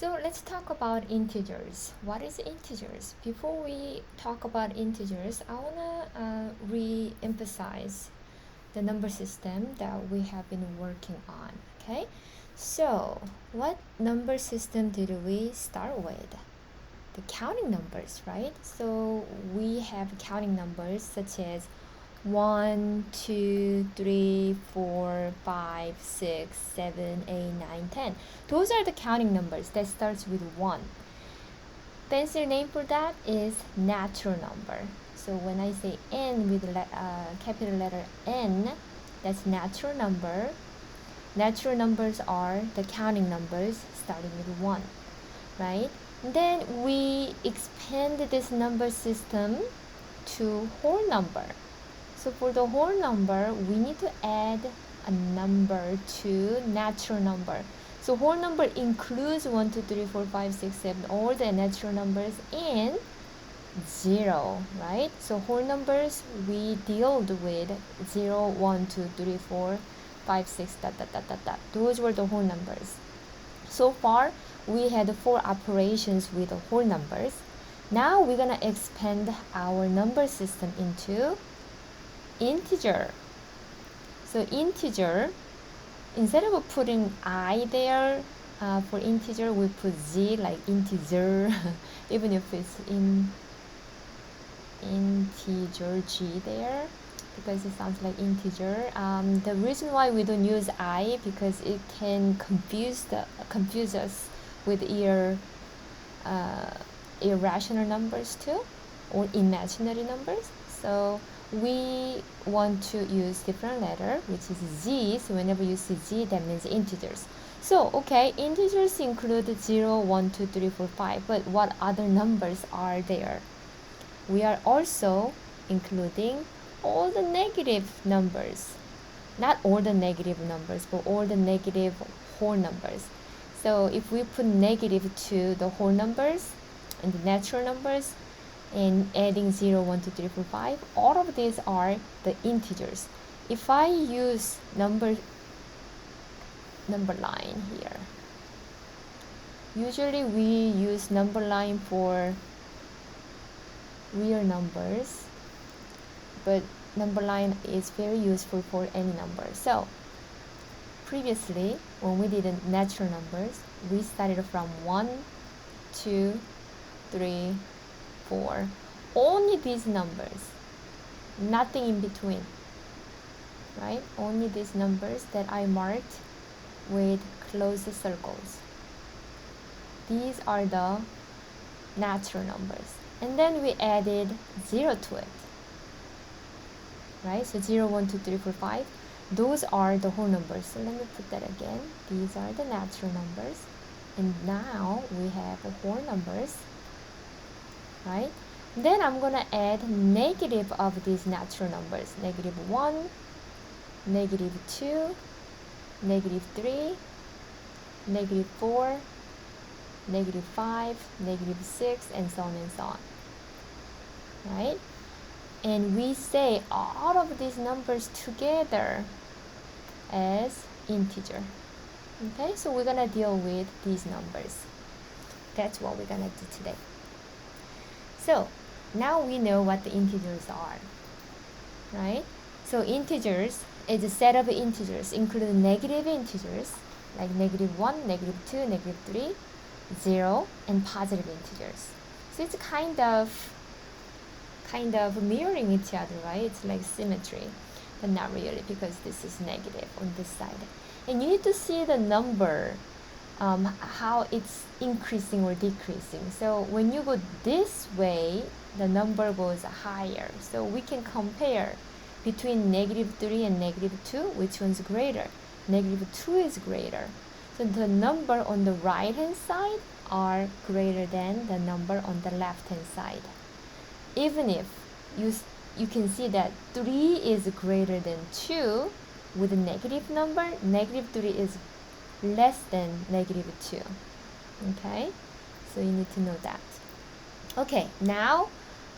So let's talk about integers. What is integers? Before we talk about integers, I wanna re-emphasize the number system that we have been working on. Okay, so what number system did we start with? The counting numbers, right? So we have counting numbers such as 1, 2, 3, 4, 5, 6, 7, 8, 9, 10. Those are the counting numbers that starts with 1. Fancy name for that is natural number. So when I say n with capital letter N, that's natural number. Natural numbers are the counting numbers starting with 1, right? Then we expand this number system to whole number. So for the whole number, we need to add a number to natural number. So whole number includes 1, 2, 3, 4, 5, 6, 7, all the natural numbers and 0, right? So whole numbers, we dealt with 0, 1, 2, 3, 4, 5, 6, dot, dot, dot, dot, dot. Those were the whole numbers. So far, we had 4 operations with the whole numbers. Now we're gonna expand our number system into integer. So integer, instead of putting I there for integer, we put Z like integer, even if it's in integer G there, because it sounds like integer. The reason why we don't use I, because it can confuse us with irrational numbers too, or imaginary numbers. So we want to use different letter, which is Z. So whenever you see Z, that means integers. So okay, integers include 0, 1, 2, 3, 4, 5, but what other numbers are there? We are also including all the negative numbers. Not all the negative numbers, but all the negative whole numbers. So if we put negative to the whole numbers and the natural numbers, and adding 0, 1, 2, 3, 4, 5, all of these are the integers. If I use number line here, usually we use number line for real numbers, but number line is very useful for any number. So previously, when we did natural numbers, we started from 1, 2, 3, 4, only these numbers, nothing in between, right? Only these numbers that I marked with closed circles. These are the natural numbers. And then we added 0 to it, right? So 0, 1, 2, 3, 4, 5. Those are the whole numbers. So let me put that again. These are the natural numbers. And now we have the whole numbers, right? Then I'm gonna add negative of these natural numbers. Negative 1, negative 2, negative 3, negative 4, negative 5, negative 6, and so on and so on, right? And we say all of these numbers together as integer. Okay, so we're gonna deal with these numbers. That's what we're gonna do today. So now we know what the integers are, right? So integers is a set of integers, including negative integers like negative 1, negative 2, negative 3, 0, and positive integers. So it's kind of mirroring each other, right? It's like symmetry, but not really, because this is negative on this side. And you need to see the number, how it's increasing or decreasing. So when you go this way, the number goes higher. So we can compare between negative 3 and negative 2, which one's greater? Negative 2 is greater. So the number on the right hand side are greater than the number on the left hand side. Even if you can see that 3 is greater than 2, with a negative number, negative 3 is less than negative 2. Okay, so you need to know that. Okay, now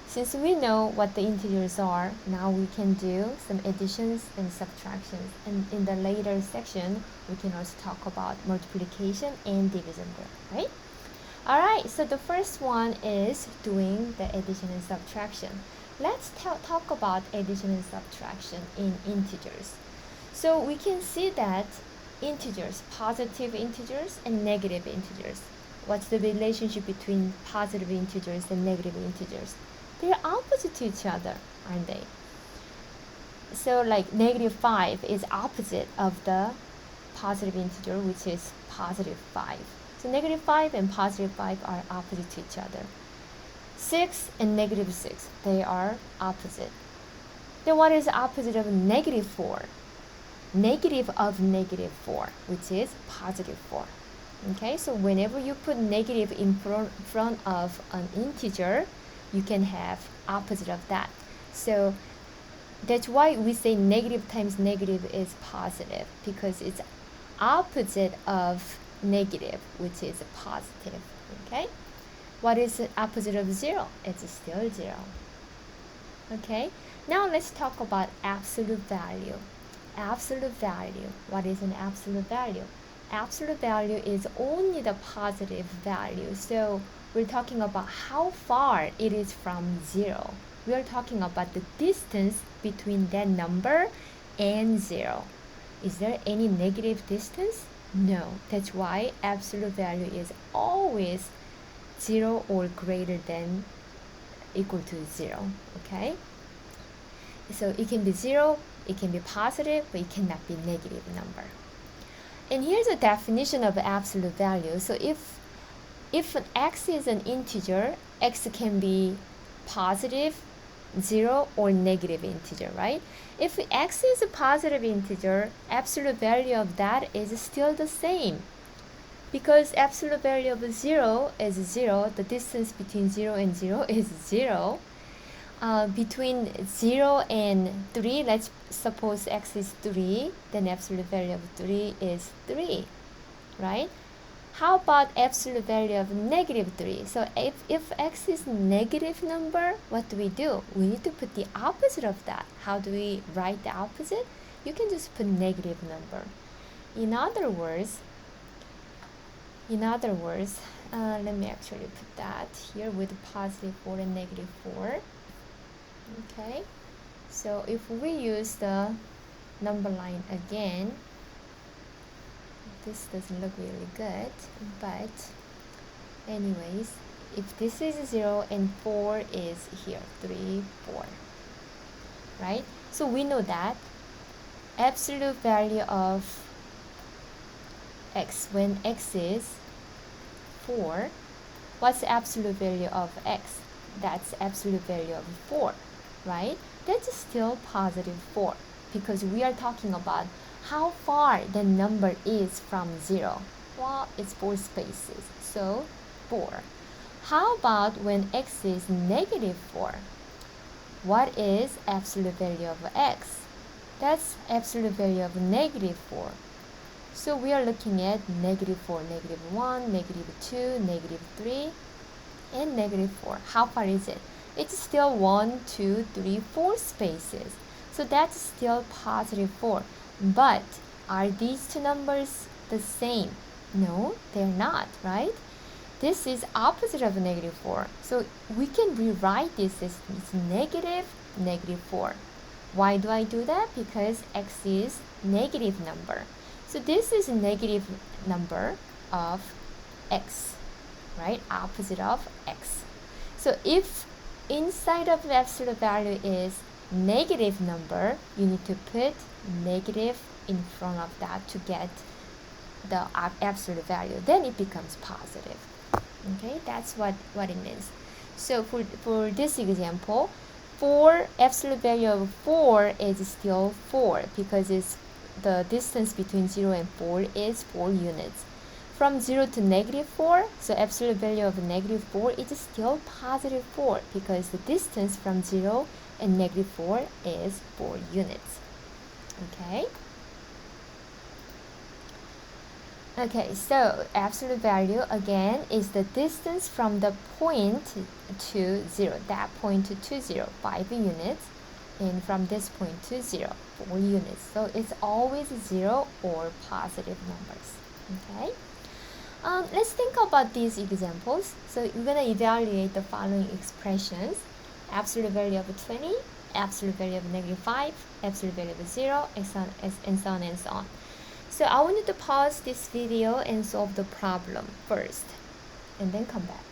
since we know what the integers are, now we can do some additions and subtractions. And in the later section, we can also talk about multiplication and division there, right? Alright, so the first one is doing the addition and subtraction. Let's talk about addition and subtraction in integers. So we can see that integers, positive integers and negative integers. What's the relationship between positive integers and negative integers? They're opposite to each other, aren't they? So like negative 5 is opposite of the positive integer, which is positive 5. So negative 5 and positive 5 are opposite to each other. 6 and negative 6, they are opposite. Then what is the opposite of negative 4? Negative of negative 4, which is positive 4. Okay, so whenever you put negative in front of an integer, you can have opposite of that. So that's why we say negative times negative is positive, because it's opposite of negative, which is positive. Okay, what is the opposite of 0? It's still 0. Okay, now let's talk about absolute value. Absolute value. What is an absolute value? Absolute value is only the positive value. So we're talking about how far it is from 0. We are talking about the distance between that number and 0. Is there any negative distance? No. That's why absolute value is always 0 or greater than equal to 0. Okay? So it can be 0, it can be positive, but it cannot be negative number. And here's a definition of absolute value. So if an x is an integer, x can be positive, 0, or negative integer, right? If x is a positive integer, absolute value of that is still the same. Because absolute value of 0 is 0, the distance between 0 and 0 is 0. Between 0 and 3, let's suppose x is 3, then absolute value of 3 is 3, right? How about absolute value of negative 3? So if x is negative number, what do? We need to put the opposite of that. How do we write the opposite? You can just put negative number. In other words, let me actually put that here with positive 4 and negative 4. Okay, so if we use the number line again, this doesn't look really good, but anyways, if this is 0 and 4 is here, 3, 4, right? So we know that absolute value of x, when x is 4, what's the absolute value of x? That's absolute value of 4, right? That's still positive 4, because we are talking about how far the number is from 0. Well, it's 4 spaces, so 4. How about when x is negative 4? What is absolute value of x? That's absolute value of negative 4. So we are looking at negative 4, negative 1, negative 2, negative 3, and negative 4. How far is it? It's still 1, 2, 3, 4 spaces. So that's still positive 4. But are these two numbers the same? No, they're not, right? This is opposite of negative 4. So we can rewrite this as negative, negative 4. Why do I do that? Because x is negative number. So this is a negative number of x, right? Opposite of x. So if inside of the absolute value is negative number, you need to put negative in front of that to get the absolute value. Then it becomes positive. Okay, that's what it means. So for this example, absolute value of 4 is still 4, because it's the distance between 0 and 4 is 4 units. From 0 to negative 4, so absolute value of negative 4 is still positive 4, because the distance from 0 and negative 4 is 4 units. Okay? Okay, so absolute value again is the distance from the point to 0, that point to 0, 5 units, and from this point to 0, 4 units. So it's always 0 or positive numbers. Okay? Let's think about these examples. So we're going to evaluate the following expressions. Absolute value of 20, absolute value of negative 5, absolute value of 0, and so on and so on. So I want you to pause this video and solve the problem first, and then come back.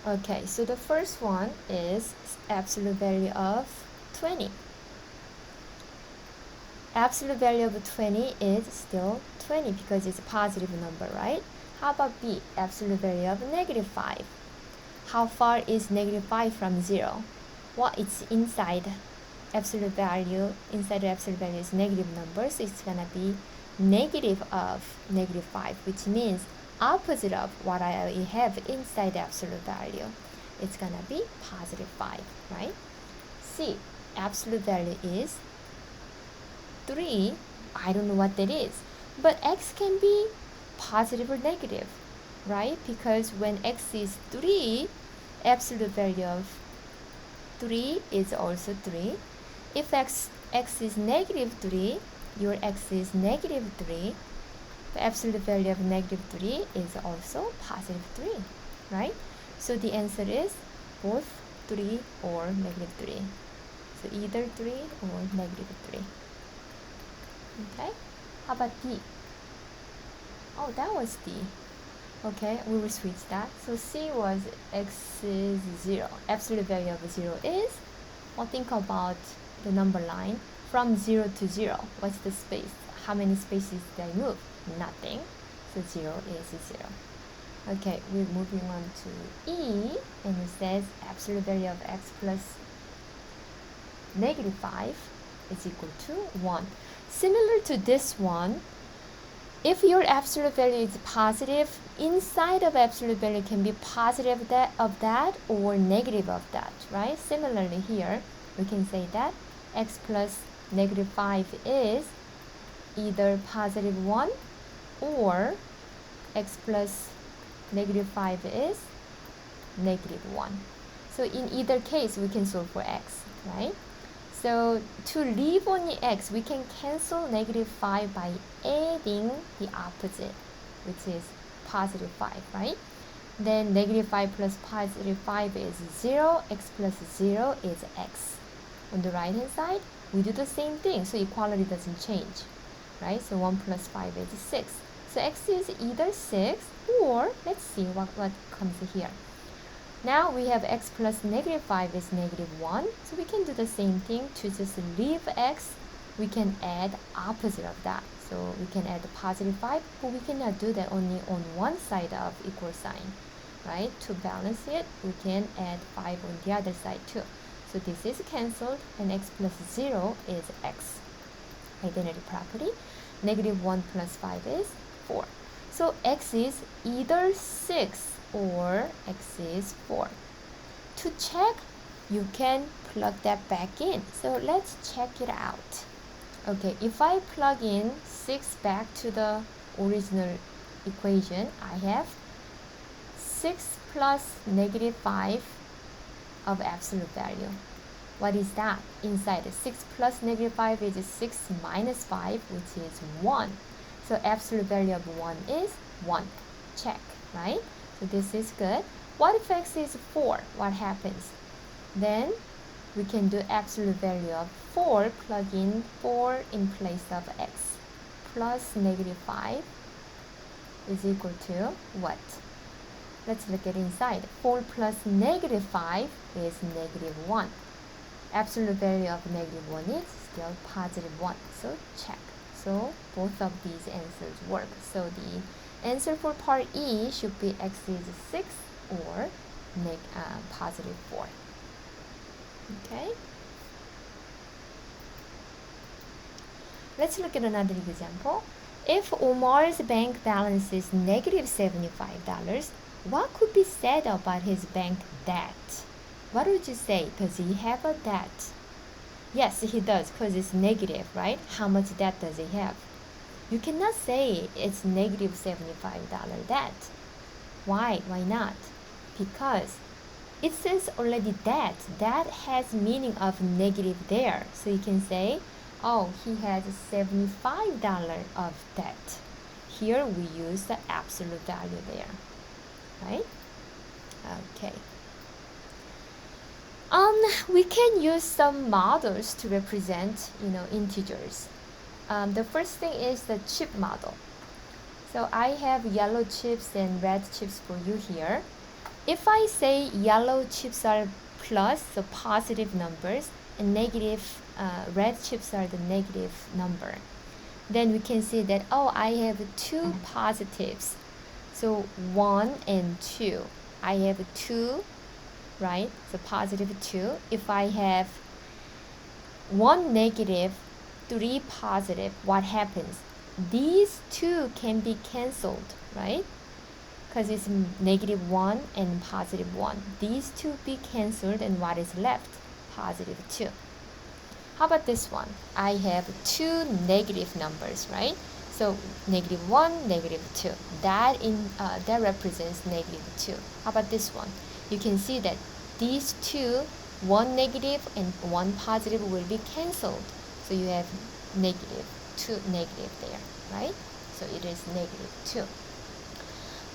Okay, so the first one is absolute value of 20. Absolute value of 20 is still 20 because it's a positive number, right? How about B, absolute value of negative 5? How far is negative 5 from 0? Well, it's inside absolute value. Inside the absolute value is negative number, so it's gonna be negative of negative 5, which means opposite of what I have inside the absolute value. It's gonna be positive 5, right? C, absolute value is 3. I don't know what that is, but x can be positive or negative, right? Because when x is 3, absolute value of 3 is also 3. If x is negative 3, your x is negative 3. The absolute value of negative 3 is also positive 3, right? So the answer is both 3 or negative 3. So either 3 or negative 3. Okay, how about D? Oh, that was D. Okay, we will switch that. So C was x is 0. Absolute value of 0 is, well, think about the number line from 0 to 0. What's the space? How many spaces did I move? Nothing. So 0 is 0. Okay, we're moving on to E, and it says absolute value of x plus negative 5 is equal to 1. Similar to this one, if your absolute value is positive, inside of absolute value can be positive of that or negative of that, right? Similarly here, we can say that x plus negative 5 is either positive 1 or x plus negative 5 is negative 1. So in either case, we can solve for x, right? So to leave only x, we can cancel negative 5 by adding the opposite, which is positive 5, right? Then negative 5 plus positive 5 is 0, x plus 0 is x. On the right hand side, we do the same thing, so equality doesn't change, right? So 1 plus 5 is 6. So x is either 6 or, let's see what comes here. Now we have x plus negative 5 is negative 1. So we can do the same thing. To just leave x, we can add opposite of that. So we can add the positive 5, but we cannot do that only on one side of equal sign, right? To balance it, we can add 5 on the other side too. So this is cancelled, and x plus 0 is x. Identity property. Negative 1 plus 5 is 4. So x is either 6 or x is 4. To check, you can plug that back in. So let's check it out. Okay, if I plug in 6 back to the original equation, I have 6 plus negative 5 of absolute value. What is that? Inside 6 plus negative 5 is 6 minus 5, which is 1. So absolute value of 1 is 1. Check, right? So this is good. What if x is 4? What happens? Then we can do absolute value of 4, plug in 4 in place of x. Plus negative 5 is equal to what? Let's look at inside. 4 plus negative 5 is negative 1. Absolute value of negative 1 is still positive 1. So check. So both of these answers work. So the answer for part E should be x is 6 or positive 4. Okay. Let's look at another example. If Omar's bank balance is negative $75, what could be said about his bank debt? What would you say? Does he have a debt? Yes, he does, because it's negative, right? How much debt does he have? You cannot say it's negative $75 debt. Why? Why not? Because it says already debt. That has meaning of negative there. So you can say Oh, he has $75 of debt. Here we use the absolute value there, right? Okay. We can use some models to represent, integers. The first thing is the chip model. So I have yellow chips and red chips for you here. If I say yellow chips are plus, so positive numbers, and negative, red chips are the negative number, then we can see that, oh, I have two positives. So 1 and 2. I have 2, right? So positive 2. If I have 1 negative, 3 positive, what happens? These two can be cancelled, right? Because it's negative 1 and positive 1. These two be cancelled, and what is left? Positive 2. How about this one? I have two negative numbers, right? So negative 1, negative 2. That represents negative 2. How about this one? You can see that these two, one negative and one positive, will be cancelled. So you have negative, 2 negative there, right? So it is negative 2.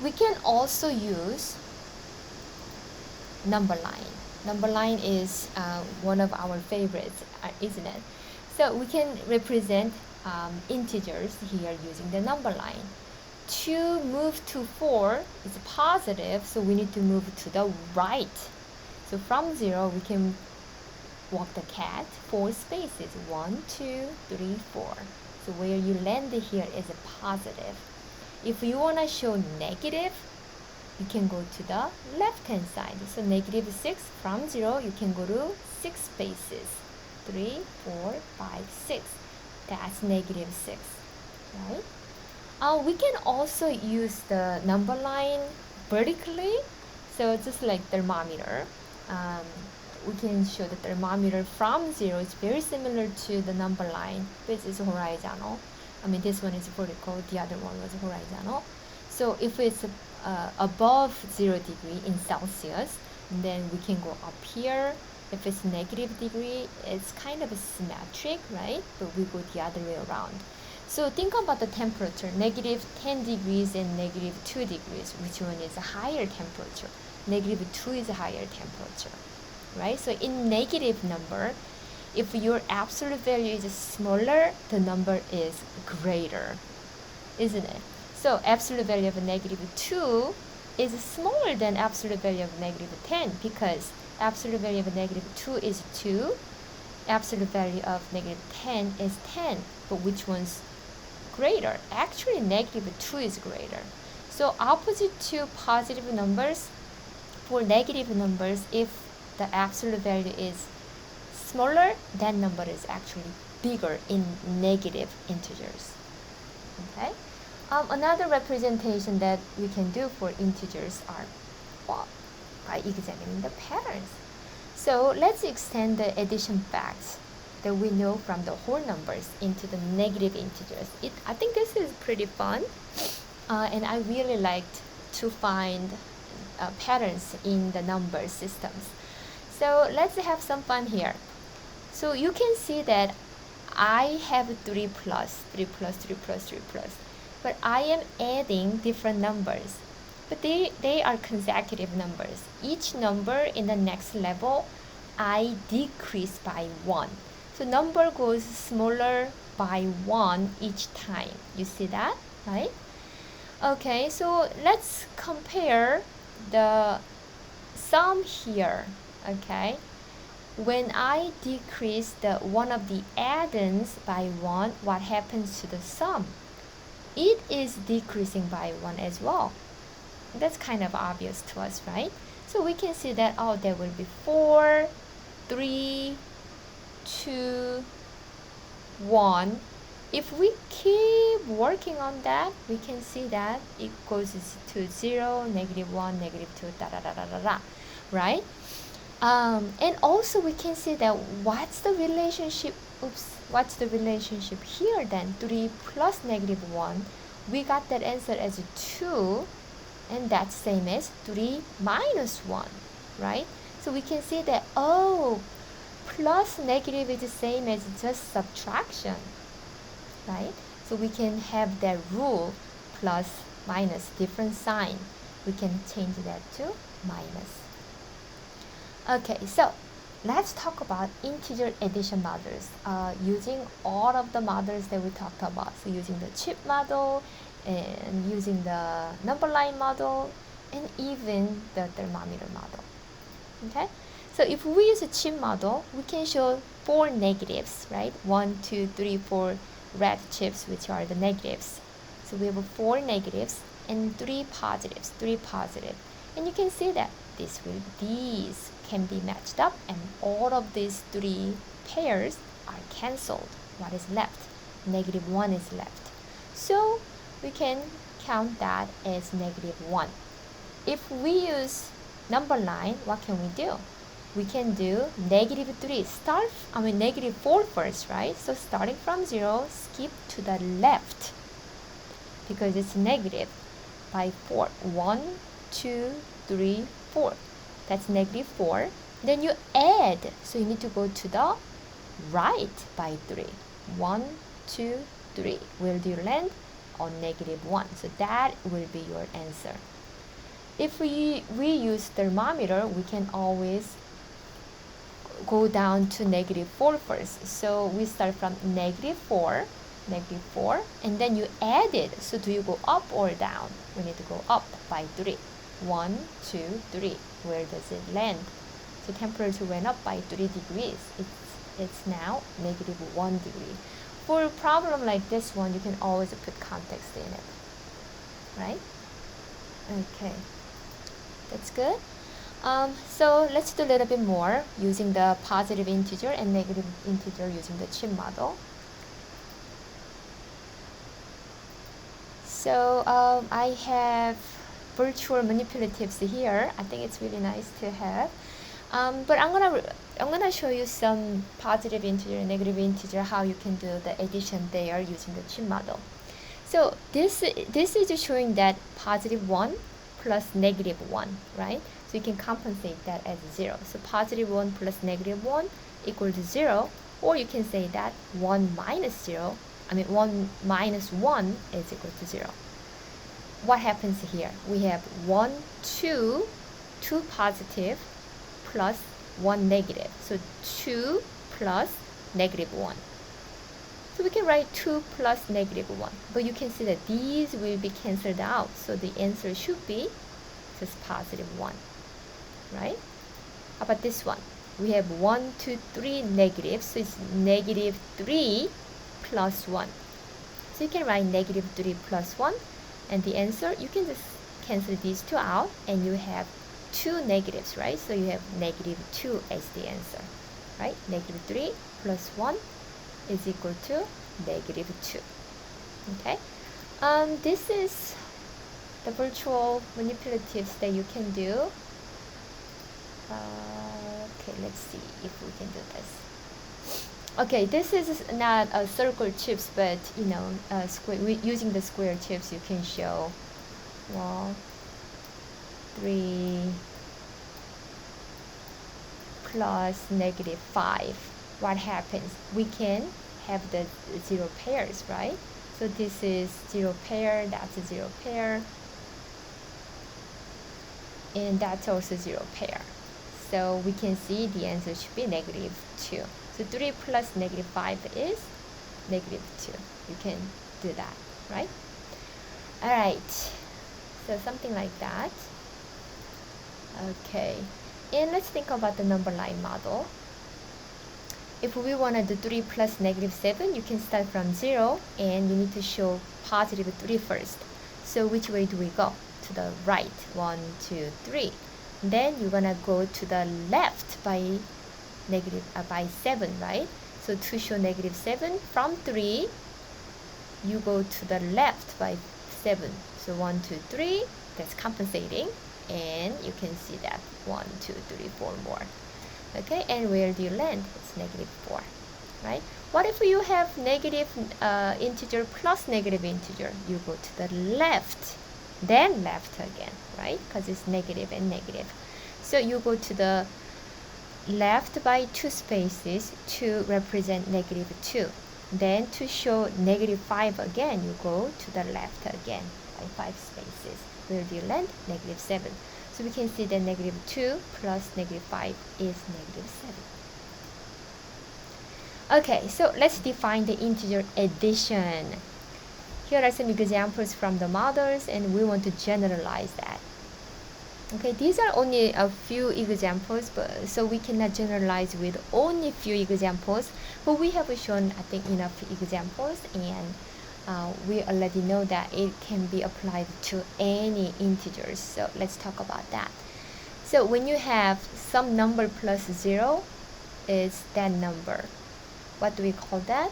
We can also use number line. Number line is one of our favorites, isn't it? So we can represent integers here using the number line. 2 move to 4 is positive, so we need to move to the right. So from 0, we can walk the cat 4 spaces. 1, 2, 3, 4. So where you land here is a positive. If you want to show negative, you can go to the left hand side. So negative 6, from 0, you can go to 6 spaces. 3, 4, 5, 6. That's negative 6, right? We can also use the number line vertically. So just like thermometer, we can show the thermometer from 0 is very similar to the number line. This is horizontal. This one is vertical, the other one was horizontal. So if it's above 0 degree in Celsius, then we can go up here. If it's negative degree, it's kind of symmetric, right? But we go the other way around. So think about the temperature, negative 10 degrees and negative 2 degrees. Which one is a higher temperature? Negative 2 is a higher temperature, right? So in negative number, if your absolute value is smaller, the number is greater, isn't it? So absolute value of negative 2 is smaller than absolute value of negative 10, because absolute value of negative 2 is 2, absolute value of negative 10 is 10. But which one's greater? Actually, negative 2 is greater. So opposite to positive numbers, for negative numbers, if the absolute value is smaller, that number is actually bigger in negative integers. Okay. Another representation that we can do for integers are by examining the patterns. So let's extend the addition facts that we know from the whole numbers into the negative integers. I think this is pretty fun, and I really liked to find patterns in the number systems. So let's have some fun here. So you can see that I have 3 plus, 3 plus, 3 plus, 3 plus. But I am adding different numbers. But they are consecutive numbers. Each number in the next level, I decrease by 1. So number goes smaller by 1 each time. You see that, right? Okay, so let's compare the sum here, okay? When I decrease one of the addends by 1, what happens to the sum? It is decreasing by 1 as well. That's kind of obvious to us, right? So we can see that, oh, there will be 4, 3, 2, 1. If we keep working on that, we can see that it goes to 0, negative 1, negative 2, da da da da da da, right? And also we can see that what's the relationship here then? 3 plus negative 1, we got that answer as 2, and that's same as 3 minus 1, right? So we can see that, oh, plus negative is the same as just subtraction, right? So we can have that rule, plus minus, different sign. We can change that to minus. Okay, so let's talk about integer addition models using all of the models that we talked about. So using the chip model and using the number line model and even the thermometer model. Okay, so if we use a chip model, we can show 4 negatives, right? 1, 2, 3, 4 red chips, which are the negatives. So we have 4 negatives and 3 positives, 3 positive. And you can see that these can be matched up, and all of these 3 pairs are cancelled. What is left? -1 is left. So we can count that as -1. If we use number line, what can we do? We can do -3. -4 first, right? So starting from 0, skip to the left because it's negative by 4. 1, 2, 3, 4. That's -4. Then you add, so you need to go to the right by 3. 1, 2, 3. Where do you land? On -1. So that will be your answer. If we use thermometer, we can always go down to -4 first. So we start from -4, and then you add it. So do you go up or down? We need to go up by 3. 1, 2, 3. Where does it land? So temperature went up by 3 degrees. It's now -1 degree. For a problem like this one, you can always put context in it, right? Okay, that's good. So let's do a little bit more using the positive integer and negative integer using the chip model. So I have virtual manipulatives here. I think it's really nice to have. But I'm gonna show you some positive integer and negative integer, how you can do the addition there using the chip model. So this is showing that +1 plus -1, right? So you can compensate that as 0. So +1 plus -1 equals 0, or you can say that 1 minus 1 is equal to 0. What happens here? We have 1, 2 positive plus 1 negative. So 2 plus -1. So we can write 2 plus -1. But you can see that these will be cancelled out. So the answer should be just +1. Right? How about this one? We have 1, 2, 3 negatives. So it's -3 plus 1. So you can write -3 plus 1. And the answer, you can just cancel these two out, and you have 2 negatives, right? So you have -2 as the answer, right? -3 plus 1 is equal to -2. Okay? This is the virtual manipulatives that you can do. Okay, let's see if we can do this. Okay, this is not a circle chips, but square. Using the square chips, you can show 3 plus -5. What happens? We can have the 0 pairs, right? So this is 0 pair, that's a 0 pair, and that's also 0 pair. So we can see the answer should be -2. So 3 plus -5 is -2. You can do that, right? Alright, so something like that. Okay, and let's think about the number line model. If we want to do 3 plus -7, you can start from 0, and you need to show +3 first. So which way do we go? To the right, 1, 2, 3. Then you're gonna go to the left by 7, right? So to show -7 from 3, you go to the left by 7. So 1, 2, 3. That's compensating, and you can see that 1, 2, 3, 4 more. Okay, and where do you land? It's -4, right? What if you have negative integer plus negative integer? You go to the left, then left again, right? Because it's negative and negative. So you go to the left by 2 spaces to represent -2. Then to show -5 again, you go to the left again by 5 spaces. Where do you land? -7. So we can see that -2 plus -5 is -7. Okay, so let's define the integer addition. Here are some examples from the models, and we want to generalize that. Okay, these are only a few examples, but so we cannot generalize with only few examples, but we have shown, I think, enough examples, and we already know that it can be applied to any integers. So let's talk about that. So when you have some number plus 0 is that number. What do we call that?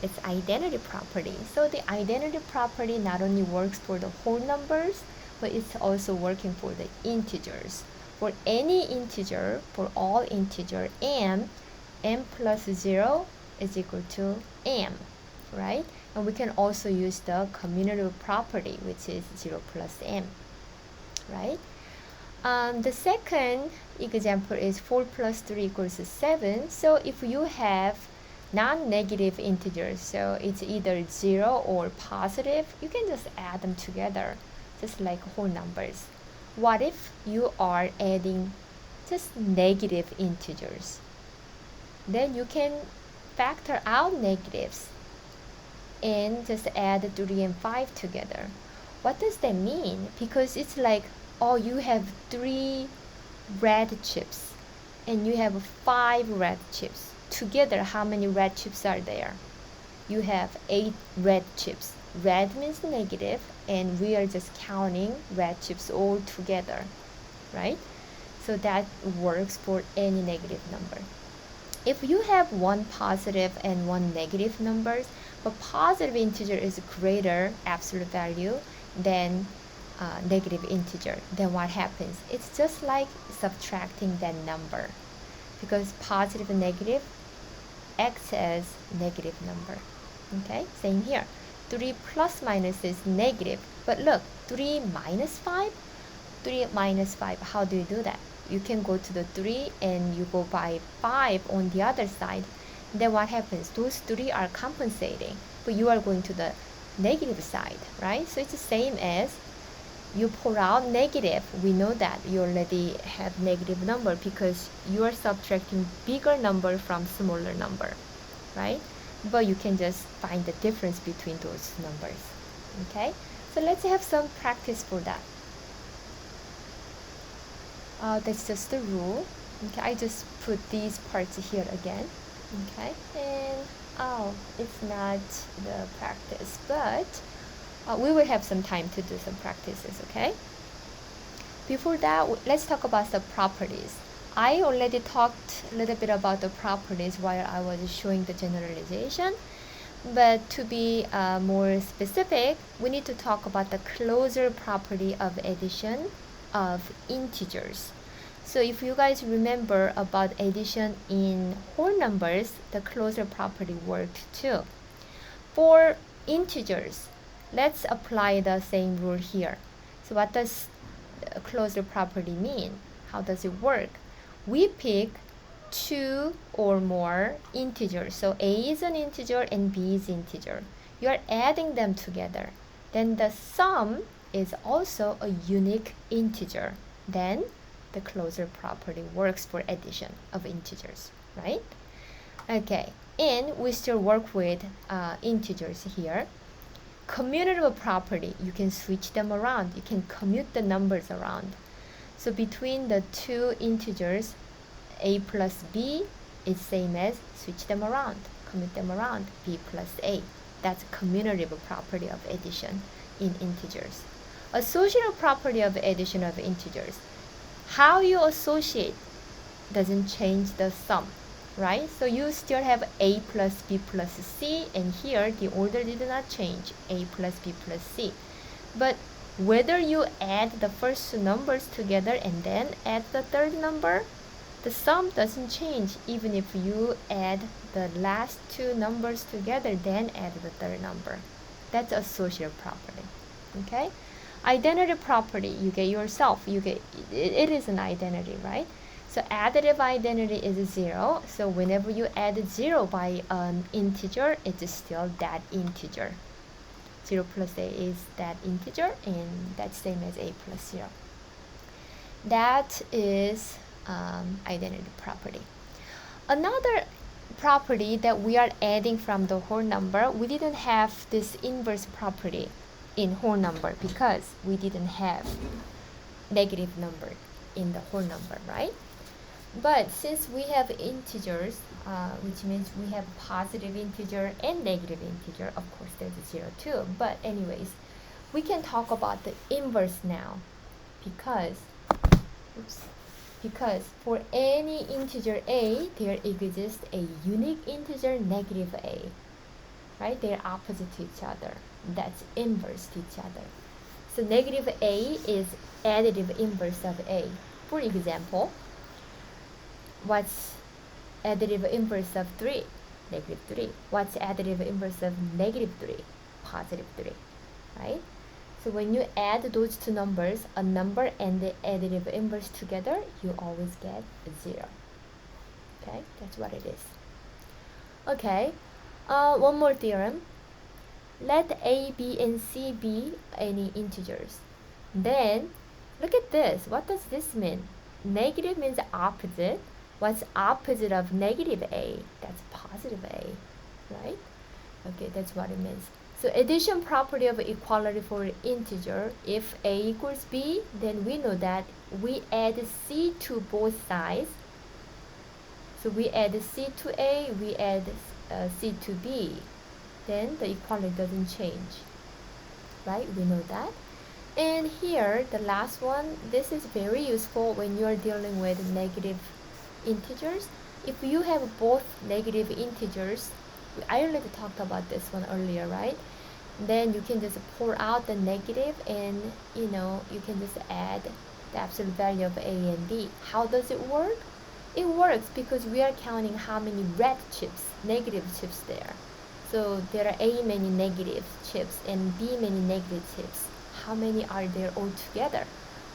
It's identity property. So the identity property not only works for the whole numbers, but it's also working for the integers. For any integer, for all integer m plus 0 is equal to m, right? And we can also use the commutative property, which is 0 plus m, right? The second example is 4 plus 3 equals 7. So if you have non-negative integers, so it's either 0 or positive, you can just add them together, just like whole numbers. What if you are adding just negative integers? Then you can factor out negatives and just add 3 and 5 together. What does that mean? Because it's like, oh, you have 3 red chips and you have 5 red chips. Together, how many red chips are there? You have 8 red chips. Red means negative, and we are just counting red chips all together, right? So that works for any negative number. If you have one positive and one negative numbers, but positive integer is greater absolute value than negative integer, then what happens? It's just like subtracting that number, because positive and negative acts as negative number. Okay, same here. 3 plus minus is negative, but look, 3 minus 5, 3 minus 5, how do you do that? You can go to the 3 and you go by 5 on the other side. Then what happens? Those 3 are compensating, but you are going to the negative side, right? So it's the same as you pull out negative. We know that you already have negative number because you are subtracting bigger number from smaller number, right? But you can just find the difference between those numbers. Okay, so let's have some practice for that. That's just the rule. Okay, I just put these parts here again. Okay, and oh, it's not the practice, but we will have some time to do some practices. Okay, before that, let's talk about the properties. I already talked a little bit about the properties while I was showing the generalization, but to be more specific, we need to talk about the closure property of addition of integers. So if you guys remember about addition in whole numbers, the closure property worked too. For integers, let's apply the same rule here. So what does closure property mean? How does it work? We pick 2 or more integers. So A is an integer and B is integer. You are adding them together. Then the sum is also a unique integer. Then the closure property works for addition of integers, right? Okay, and we still work with integers here. Commutative property, you can switch them around. You can commute the numbers around. So between the two integers, a plus b is same as switch them around, commute them around, b plus a. That's commutative property of addition in integers. Associative property of addition of integers. How you associate doesn't change the sum, right? So you still have a plus b plus c, and here the order did not change, a plus b plus c. But whether you add the first two numbers together and then add the third number, the sum doesn't change even if you add the last two numbers together then add the third number. That's associative property. Okay? Identity property, you get yourself, it is an identity, right? So additive identity is 0. So whenever you add 0 by an integer, it is still that integer. 0 plus a is that integer, and that's same as a plus 0. That is identity property. Another property that we are adding from the whole number, we didn't have this inverse property in whole number because we didn't have negative number in the whole number, right? But since we have integers, which means we have positive integer and negative integer, of course there's a 0 too, but anyways, we can talk about the inverse now because for any integer a, there exists a unique integer negative a, right? They're opposite to each other. That's inverse to each other. So negative a is additive inverse of a. For example, what's additive inverse of 3? Negative 3. What's additive inverse of negative 3? Positive 3, right? So when you add those two numbers, a number and the additive inverse together, you always get 0. Okay, that's what it is. Okay, one more theorem. Let a, b, and c be any integers. Then, look at this. What does this mean? Negative means opposite. What's opposite of negative a? That's positive a, right? Okay, that's what it means. So addition property of equality for integer, if a equals b, then we know that we add c to both sides. So we add c to a, we add c to b. Then the equality doesn't change, right? We know that. And here, the last one, this is very useful when you are dealing with negative integers. If you have both negative integers, I already talked about this one earlier, right? Then you can just pour out the negative and you can just add the absolute value of a and b. How does it work? It works because we are counting how many red chips, negative chips there. So there are a many negative chips and b many negative chips. How many are there all together?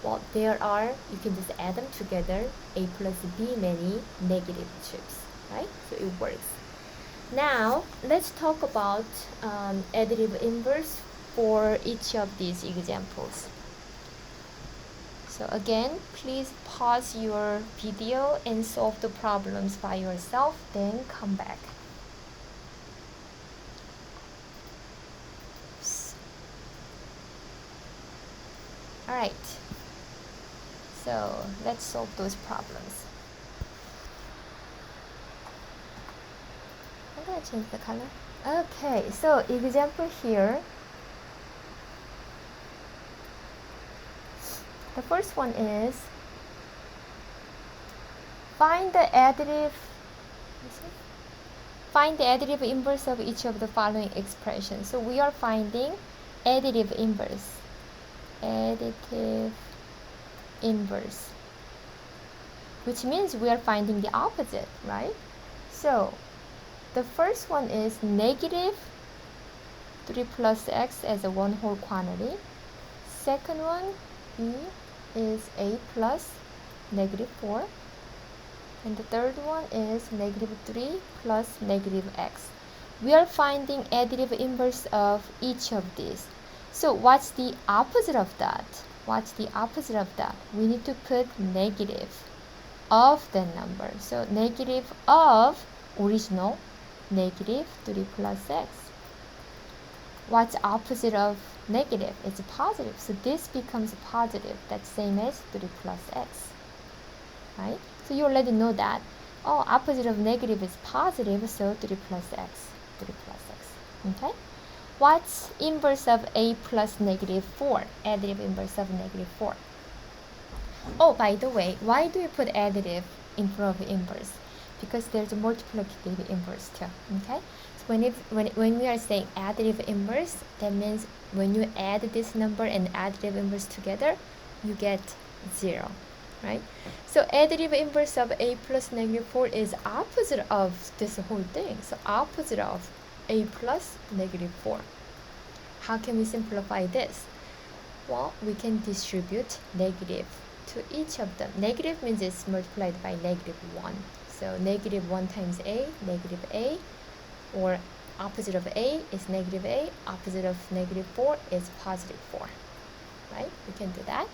Well, there are, you can just add them together, a plus b many negative chips, right? So it works. Now, let's talk about additive inverse for each of these examples. So again, please pause your video and solve the problems by yourself, then come back. Alright, so let's solve those problems. I'm gonna change the color. Okay, so example here. The first one is find the additive inverse of each of the following expressions. So we are finding additive inverse. Additive inverse, which means we are finding the opposite, right? So the first one is negative 3 plus x as a one whole quantity. Second one is a plus negative 4. And the third one is negative 3 plus negative x. We are finding additive inverse of each of these. So what's the opposite of that? What's the opposite of that? We need to put negative of the number. So negative of original, negative 3 plus x. What's opposite of negative? It's positive. So this becomes positive. That's same as 3 plus x. Right? So you already know that. Oh, opposite of negative is positive, so 3 plus x. 3 plus x. Okay? What's inverse of a plus negative 4? Additive inverse of negative 4. Oh, by the way, why do we put additive in front of inverse? Because there's a multiplicative inverse too. Okay? So when we are saying additive inverse, that means when you add this number and additive inverse together, you get 0. Right? So additive inverse of a plus negative 4 is opposite of this whole thing. So opposite of a plus negative 4. How can we simplify this? Well, we can distribute negative to each of them. Negative means it's multiplied by -1. So -1 times a, negative a, or opposite of a is negative a, opposite of -4 is positive 4. Right? We can do that.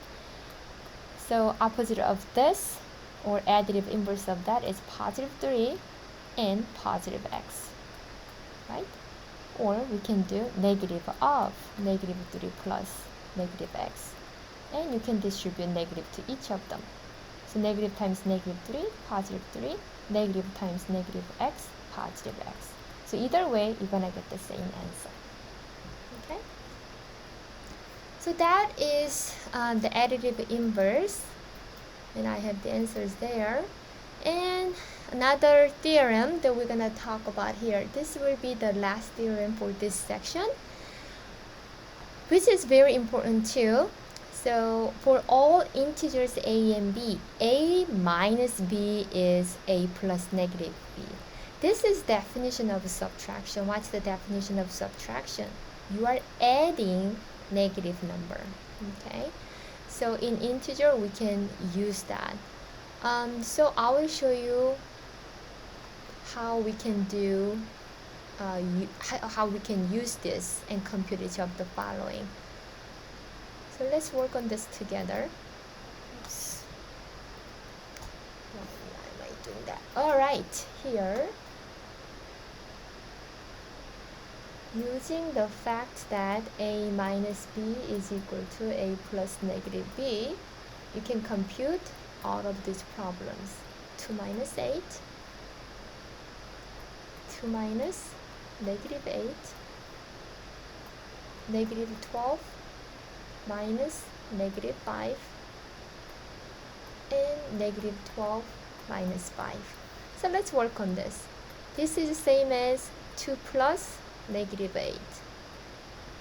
So opposite of this, or additive inverse of that, is positive 3 and positive x. Right? Or we can do negative of -3 plus negative x. And you can distribute negative to each of them. So negative times -3, positive 3, negative times negative x, positive x. So either way, you're going to get the same answer. Okay? So that is the additive inverse. And I have the answers there. And another theorem that we're going to talk about here. This will be the last theorem for this section, which is very important too. So for all integers a and b, a minus b is a plus negative b. This is definition of subtraction. What's the definition of subtraction? You are adding negative number. Okay, so in integer we can use that. So I will show you how we can do how we can use this and compute each of the following. So let's work on this together. Oops. Why am I doing that? All right, here, using the fact that a minus b is equal to a plus negative b, you can compute all of these problems. 2 minus 8, 2 minus -8, -12, minus -5, and -12 minus 5. So let's work on this. This is the same as 2 plus -8.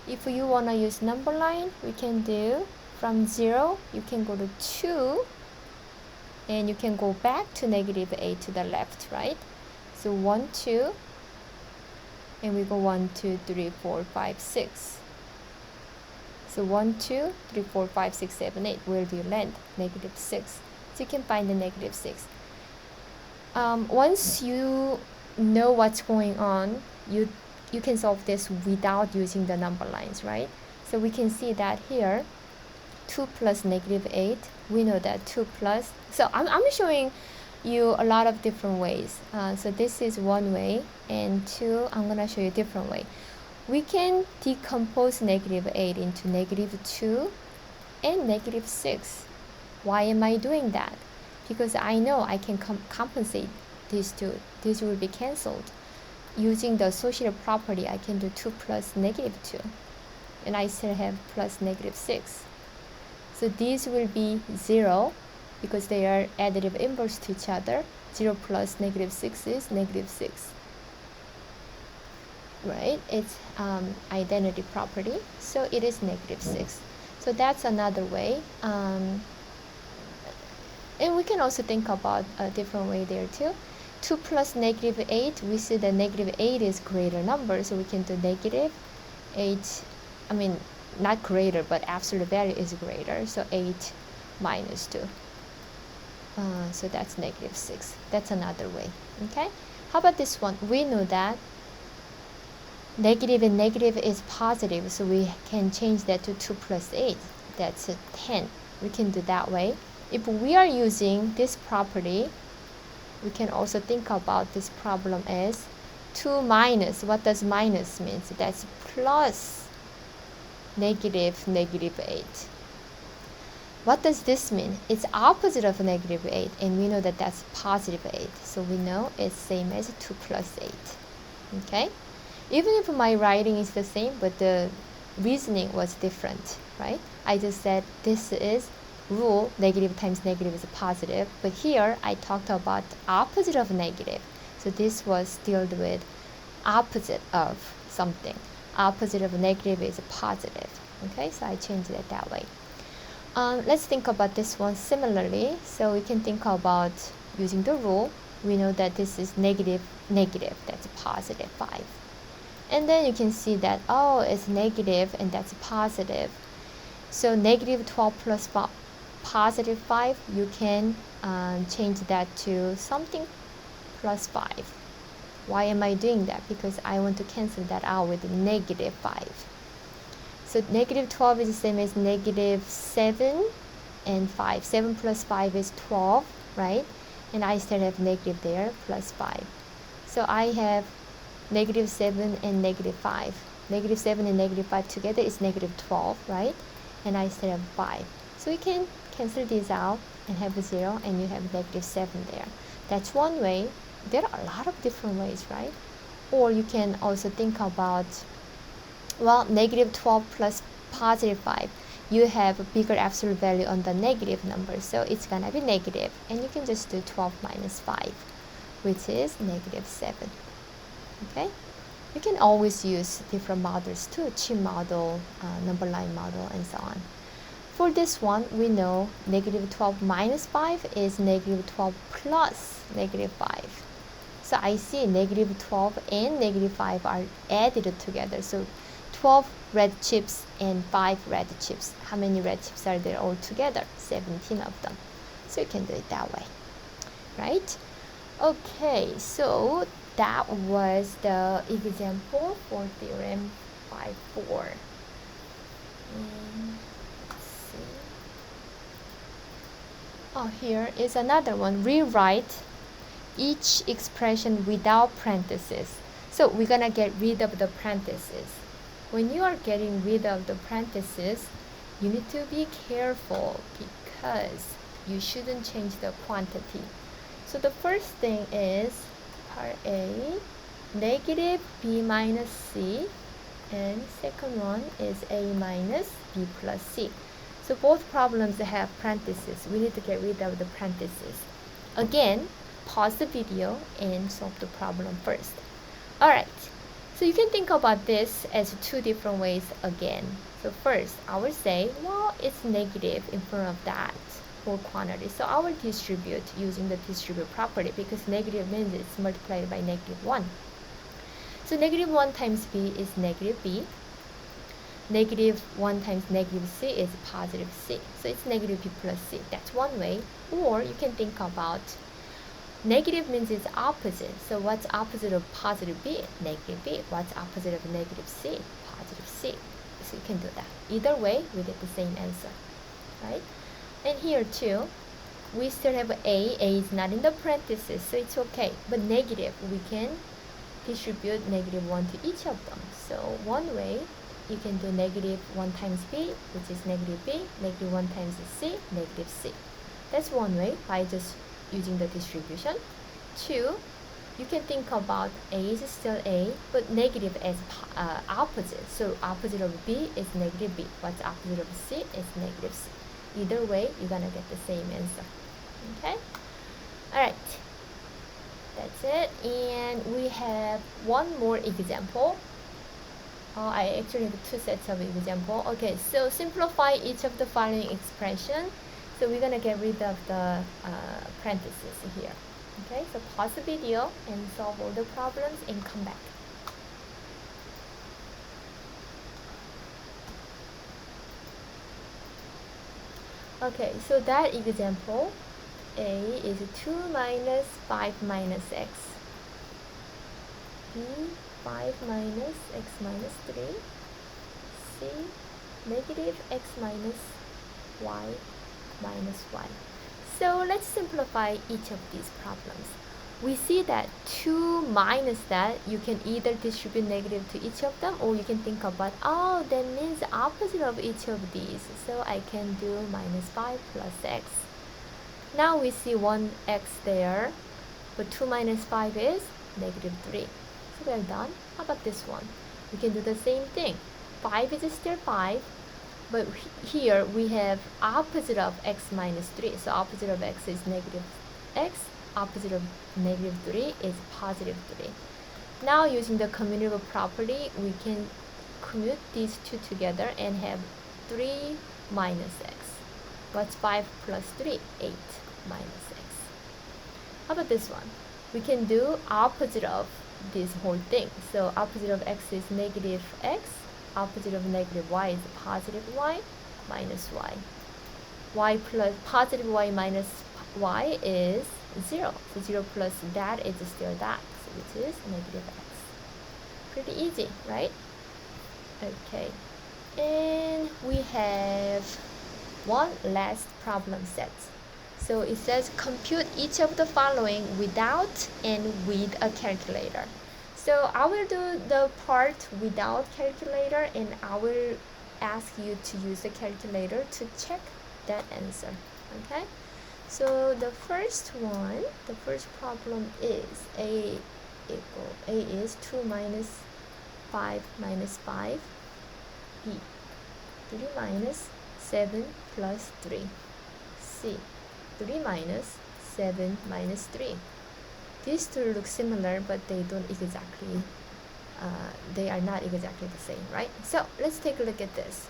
If you want to use number line, we can do from 0, you can go to 2, and you can go back to -8 to the left, right? So 1, 2, and we go 1, 2, 3, 4, 5, 6. So 1, 2, 3, 4, 5, 6, 7, 8. Where do you land? -6. So you can find the -6. Once you know what's going on, you can solve this without using the number lines, right? So we can see that here, 2 plus -8, we know that 2 plus, so I'm showing you a lot of different ways. So this is one way, and 2, I'm going to show you a different way. We can decompose -8 into -2 and -6. Why am I doing that? Because I know I can compensate these two. These will be cancelled. Using the associative property, I can do 2 plus -2, and I still have plus -6. So these will be 0 because they are additive inverse to each other. 0 plus -6 is -6. Right? It's identity property, so it is -6. So that's another way. And we can also think about a different way there too. 2 plus -8, we see that -8 is greater number, so we can do -8, I mean, not greater, but absolute value is greater, so 8 minus 2. So that's -6. That's another way. Okay? How about this one? We know that negative and negative is positive, so we can change that to 2 plus 8. That's a 10. We can do that way. If we are using this property, we can also think about this problem as 2 minus. What does minus mean? So that's plus -8. What does this mean? It's opposite of -8, and we know that that's positive 8. So we know it's same as 2 plus 8. Okay? Even if my writing is the same, but the reasoning was different, right? I just said this is rule, negative times negative is a positive, but here I talked about opposite of negative. So this was dealt with opposite of something. Opposite of negative is a positive. Okay, so I changed it that way. Let's think about this one similarly. So we can think about using the rule. We know that this is negative, that's positive 5. And then you can see that, oh, it's negative and that's positive. So -12 plus positive 5, you can change that to something plus 5. Why am I doing that? Because I want to cancel that out with negative 5. So negative 12 is the same as negative 7 and 5. 7 plus 5 is 12, right? And I still have negative there, plus 5. So I have negative 7 and negative 5. Negative 7 and negative 5 together is negative 12, right? And I still have 5. So you can cancel these out and have a 0, and you have negative 7 there. That's one way. There are a lot of different ways, right? Or you can also think about, well, negative 12 plus positive 5. You have a bigger absolute value on the negative number, so it's gonna be negative, and you can just do 12 minus 5, which is negative 7. Okay? You can always use different models too, chip model, number line model, and so on. For this one, we know negative 12 minus 5 is negative 12 plus negative 5. So I see negative 12 and negative 5 are added together. So 12 red chips and 5 red chips. How many red chips are there all together? 17 of them. So you can do it that way, right? Okay, so that was the example for theorem 5.4. Let's see. Oh, here is another one. Rewrite each expression without parentheses. So we're gonna get rid of the parentheses. When you are getting rid of the parentheses, you need to be careful because you shouldn't change the quantity. So the first thing is part A, negative b minus c, and second one is a minus b plus c. So both problems have parentheses. We need to get rid of the parentheses. Again, pause the video and solve the problem first. Alright, so you can think about this as two different ways again. So first, I will say, well, it's negative in front of that whole quantity. So I will distribute using the distribute property, because negative means it's multiplied by negative 1. So negative 1 times b is negative b. Negative 1 times negative c is positive c. So it's negative b plus c. That's one way. Or you can think about negative means it's opposite. So what's opposite of positive b? Negative b. What's opposite of negative c? Positive c. So you can do that. Either way, we get the same answer, right? And here too, we still have a. A is not in the parentheses, so it's okay. But negative, we can distribute negative 1 to each of them. So one way, you can do negative 1 times b, which is negative b. Negative 1 times c, negative c. That's one way by just using the distribution. Two, you can think about a is still a, but negative as opposite. So opposite of b is negative b. What's opposite of c is negative c. Either way, you're gonna get the same answer. Okay? Alright. That's it. And we have one more example. I actually have two sets of example. Okay, so simplify each of the following expression. So we're gonna get rid of the parentheses here. Okay, so pause the video and solve all the problems and come back. Okay, so that example, A is 2 minus 5 minus x. B, 5 minus x minus 3. C, negative x minus y minus 1. So let's simplify each of these problems. We see that 2 minus that, you can either distribute negative to each of them, or you can think about, oh, that means the opposite of each of these. So I can do minus 5 plus x. Now we see 1x there, but 2 minus 5 is negative 3. So we're done. How about this one? We can do the same thing. 5 is still 5. But here we have opposite of x minus 3. So opposite of x is negative x. Opposite of negative 3 is positive 3. Now using the commutable property, we can commute these two together and have 3 minus x. What's 5 plus 3? 8 minus x. How about this one? We can do opposite of this whole thing. So opposite of x is negative x. Opposite of negative y is positive y minus y. y plus positive y minus y is 0. So 0 plus that is still that, so which is negative x. Pretty easy, right? Okay. And we have one last problem set. So it says compute each of the following without and with a calculator. So I will do the part without calculator, and I will ask you to use the calculator to check that answer. Okay? So the first problem is a is 2 minus 5 minus 5, b 3 minus 7 plus 3, c 3 minus 7 minus 3. These two look similar, but they don't exactly they are not exactly the same, right? So let's take a look at this.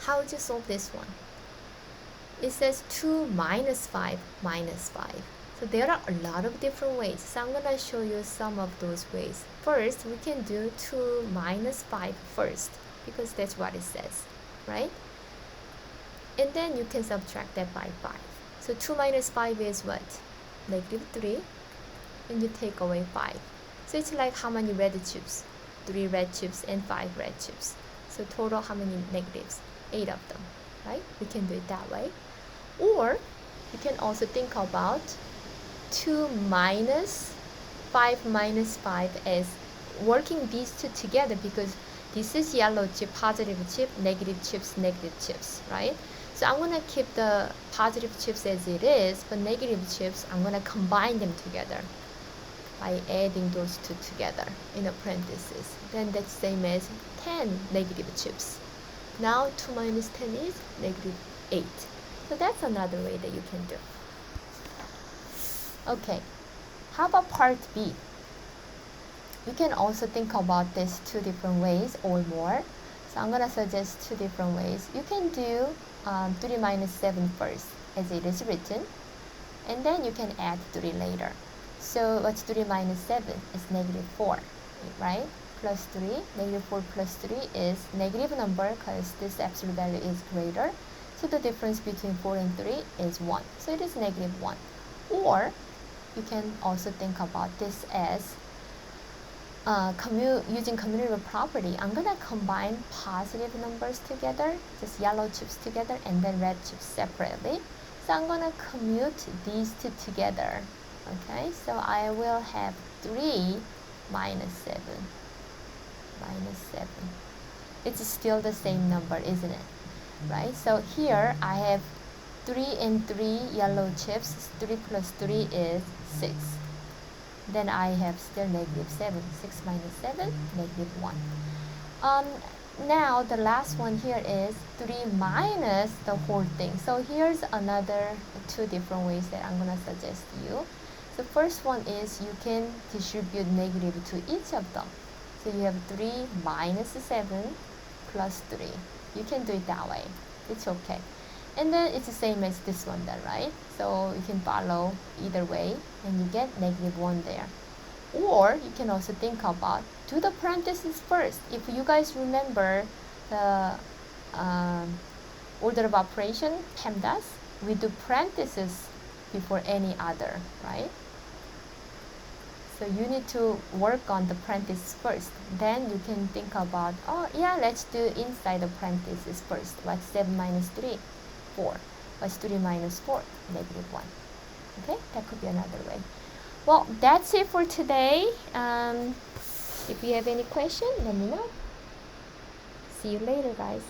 How would you solve this one? It says 2 minus 5 minus 5. So there are a lot of different ways. So I'm going to show you some of those ways. First, we can do 2 minus 5 first, because that's what it says, right? And then you can subtract that by 5. So 2 minus 5 is what? Negative 3. And you take away 5. So it's like how many red chips? 3 red chips and 5 red chips. So total how many negatives? 8 of them, right? We can do it that way. Or you can also think about 2 minus 5 minus 5 as working these two together, because this is yellow chip, positive chip, negative chips, right? So I'm going to keep the positive chips as it is, but negative chips, I'm going to combine them together by adding those two together in a parenthesis. Then that's same as 10 negative chips. Now 2 minus 10 is negative 8. So that's another way that you can do. Okay, how about part B? You can also think about this 2 different ways or more. So I'm going to suggest 2 different ways. You can do 3 minus 7 first, as it is written, and then you can add 3 later. So what's 3 minus 7 is negative 4, right? Plus 3, negative 4 plus 3 is negative number, because this absolute value is greater. So the difference between 4 and 3 is 1. So it is negative 1. Or you can also think about this as using commutative property. I'm going to combine positive numbers together, just yellow chips together, and then red chips separately. So I'm going to commute these two together. Okay, so I will have 3 minus 7. Minus 7. It's still the same number, isn't it? Right? So here I have 3 and 3 yellow chips. 3 plus 3 is 6. Then I have still negative 7. 6 minus 7, negative 1. Now the last one here is 3 minus the whole thing. So here's another 2 different ways that I'm going to suggest you. The first one is you can distribute negative to each of them. So you have 3 minus 7 plus 3. You can do it that way. It's okay. And then it's the same as this one then, right? So you can follow either way and you get negative 1 there. Or you can also think about, do the parentheses first. If you guys remember the order of operation, PEMDAS, we do parentheses before any other, right? So you need to work on the parentheses first. Then you can think about, oh yeah, let's do inside the parentheses first. What's 7 minus 3? 4. What's 3 minus 4? Negative 1. Okay, that could be another way. Well, that's it for today. If you have any question, let me know. See you later, guys.